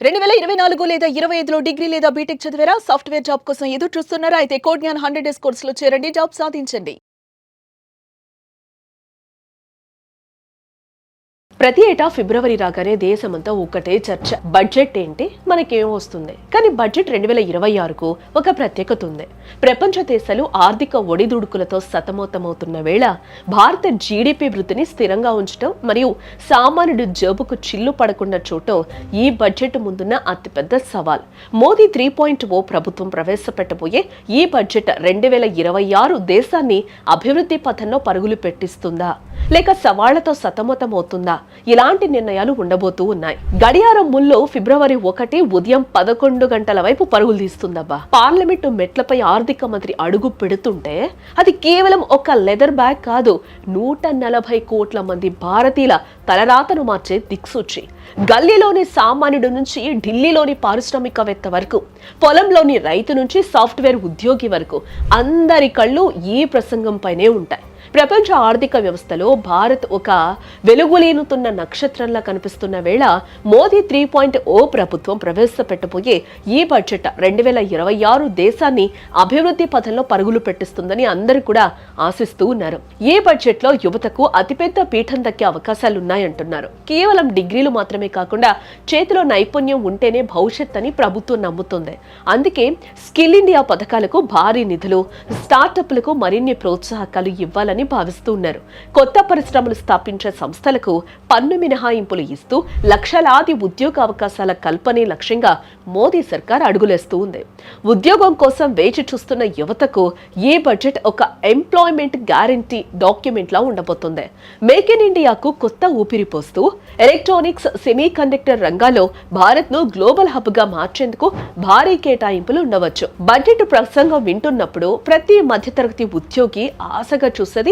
2024 లేదా 25లో డిగ్రీ లేదా బీటెక్ చదివారా? సాఫ్ట్‌వేర్ జాబ్ కోసం ఎదురు చూస్తున్నారా? అయితే కోడ్ జ్ఞాన్ 100 డేస్ కోర్సులో చేరండి, జాబ్ సాధించండి. ప్రతి ఏటా ఫిబ్రవరి రాగానే దేశమంతా ఒక్కటే చర్చ. బడ్జెట్ ఏంటి, మనకేం వస్తుంది? కానీ బడ్జెట్ 2026కు ఒక ప్రత్యేకత ఉంది. ప్రపంచ దేశాలు ఆర్థిక ఒడిదుడుకులతో సతమతమవుతున్న వేళ భారత జీడీపీ వృద్ధిని స్థిరంగా ఉంచడం మరియు సామాన్యుడి జేబుకు చిల్లు పడకుండా చూడటం ఈ బడ్జెట్ ముందున్న అతిపెద్ద సవాల్. మోదీ 3.0 ప్రభుత్వం ప్రవేశపెట్టబోయే ఈ బడ్జెట్ 2026 దేశాన్ని అభివృద్ధి పథంలో పరుగులు పెట్టిస్తుందా లేక సవాళ్లతో సతమతమవుతుందా? ఇలాంటి నిర్ణయాలు ఉండబోతూ ఉన్నాయి. గడియారం ముల్లో ఫిబ్రవరి 1 ఉదయం 11 గంటల వైపు పరుగులు తీస్తుందబ్బా. పార్లమెంటు మెట్లపై ఆర్థిక మంత్రి అడుగు పెడుతుంటే అది కేవలం ఒక లెదర్ బ్యాగ్ కాదు, 140 కోట్ల మంది భారతీయుల తలరాతను మార్చే దిక్సూచి. గల్లీలోని సామాన్యుడు నుంచి ఢిల్లీలోని పారిశ్రామికవేత్త వరకు, పొలంలోని రైతు నుంచి సాఫ్ట్వేర్ ఉద్యోగి వరకు అందరి కళ్ళు ఈ ప్రసంగంపైనే ఉంటాయి. ప్రపంచ ఆర్థిక వ్యవస్థలో భారత్ ఒక వెలుగులేనుతున్న నక్షత్రంలా కనిపిస్తున్న వేళ మోదీ 3.0 ప్రభుత్వం ప్రవేశపెట్టబోయే ఈ బడ్జెట్ 2026 దేశాన్ని అభివృద్ధి పథంలో పరుగులు పెట్టిస్తుందని అందరూ కూడా ఆశిస్తూ ఉన్నారు. ఈ బడ్జెట్ లో యువతకు అతిపెద్ద పీఠం దక్కే అవకాశాలున్నాయంటున్నారు. కేవలం డిగ్రీలు మాత్రమే కాకుండా చేతిలో నైపుణ్యం ఉంటేనే భవిష్యత్ అని ప్రభుత్వం నమ్ముతుంది. అందుకే స్కిల్ ఇండియా పథకాలకు భారీ నిధులు, స్టార్టప్లకు మరిన్ని ప్రోత్సాహకాలు ఇవ్వాలని భావిస్తూ ఉన్నారు. కొత్త పరిశ్రమలు స్థాపించే సంస్థలకు పన్ను మినహాయింపులు ఇస్తూ లక్షలాది ఉద్యోగ అవకాశాల కల్పనే లక్ష్యంగా మోదీ సర్కార్ అడుగులేస్తూ ఉంది. ఉద్యోగం కోసం వేచి చూస్తున్న యువతకు ఈ బడ్జెట్ ఒక ఎంప్లాయ్మెంట్ గ్యారంటీ డాక్యుమెంట్ లా ఉండబోతుంది. మేక్ ఇన్ ఇండియాకు కొత్త ఊపిరి పోస్తూ ఎలక్ట్రానిక్స్, సెమీ కండక్టర్ రంగాల్లో భారత్ ను గ్లోబల్ హబ్ గా మార్చేందుకు భారీ కేటాయింపులు ఉండవచ్చు. బడ్జెట్ ప్రసంగం వింటున్నప్పుడు ప్రతి మధ్యతరగతి ఉద్యోగి ఆశగా చూసేది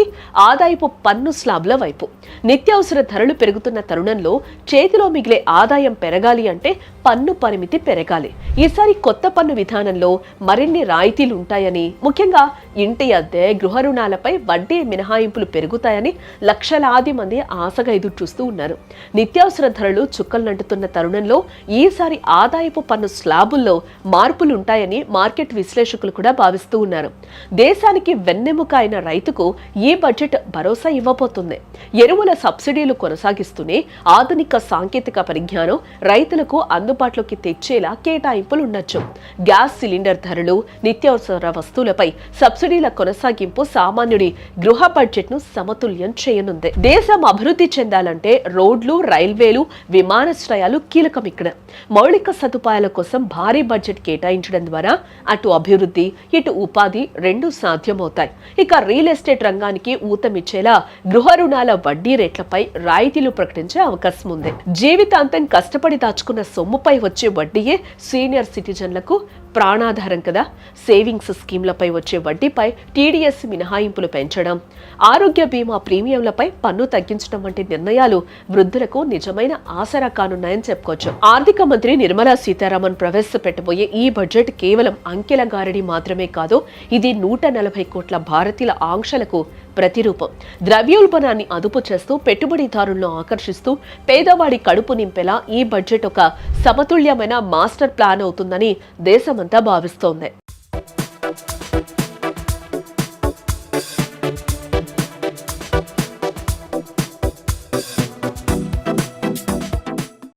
ఆదాయపు పన్ను స్లాబ్ల వైపు. నిత్యావసర ధరలు పెరుగుతున్న తరుణంలో చేతిలో మిగిలే ఆదాయం పెరగాలి అంటే పన్ను పరిమితి పెరగాలి. ఈసారి కొత్త పన్ను విధానంలో మరిన్ని రాయితీలు ఉంటాయని, ముఖ్యంగా ఇంటి అద్దె, గృహ రుణాలపై వడ్డీ మినహాయింపులు పెరుగుతాయని లక్షలాది మంది ఆశగా ఎదురు చూస్తూ ఉన్నారు. నిత్యావసర ధరలు చుక్కలు తరుణంలో ఈసారి ఆదాయపు పన్ను స్లాబుల్లో మార్పులుంటాయని మార్కెట్ విశ్లేషకులు కూడా భావిస్తూ ఉన్నారు. దేశానికి వెన్నెముక అయిన రైతుకు ఈ బడ్జెట్ భరోసా ఇవ్వబోతుంది. ఎరువుల సబ్సిడీలు కొనసాగిస్తూనే ఆధునిక సాంకేతిక పరిజ్ఞానం రైతులకు అందుబాటులోకి తెచ్చేలా కేటాయింపులు ఉండొచ్చు. గ్యాస్ సిలిండర్ ధరలు, నిత్యావసర వస్తువులపై సబ్సిడీల కొనసాగింపు సామాన్యుడి గృహ బడ్జెట్ ను సమతుల్యం చేయనుంది. దేశం అభివృద్ధి చెందాలంటే రోడ్లు, రైల్వేలు, విమానాశ్రయాలు కీలకం. ఇక్కడ మౌలిక సదుపాయాల కోసం భారీ బడ్జెట్ కేటాయించడం ద్వారా అటు అభివృద్ధి, ఇటు ఉపాధి రెండు సాధ్యమవుతాయి. ఇక రియల్ ఎస్టేట్ రంగానికి ఊతమిచ్చేలా గృహ రుణాల వడ్డీ రేట్లపై రాయితీలు ప్రకటించే అవకాశం ఉంది. జీవితాంతం కష్టపడి దాచుకున్న సొమ్ముపై వచ్చే వడ్డీయే సీనియర్ సిటిజన్లకు ప్రాణాధారం కదా. సేవింగ్స్ స్కీమ్లపై వచ్చే వడ్డీపై టీడీఎస్ మినహాయింపులు పెంచడం, ఆరోగ్య బీమా ప్రీమియంలపై పన్ను తగ్గించడం వంటి నిర్ణయాలు వృద్ధులకు నిజమైన ఆసరా కానున్నాయని చెప్పుకోవచ్చు. ఆర్థిక మంత్రి నిర్మలా సీతారామన్ ప్రవేశపెట్టబోయే ఈ బడ్జెట్ కేవలం అంకెల గారడి మాత్రమే కాదు, ఇది 140 కోట్ల భారతీయుల ఆంక్షలకు ప్రతిరూపం. ద్రవ్యోల్బణాన్ని అదుపు చేస్తూ, పెట్టుబడిదారులను ఆకర్షిస్తూ, పేదవాడి కడుపు నింపేలా ఈ బడ్జెట్ ఒక సమతుల్యమైన మాస్టర్ ప్లాన్ అవుతుందని దేశమంతా భావిస్తోంది.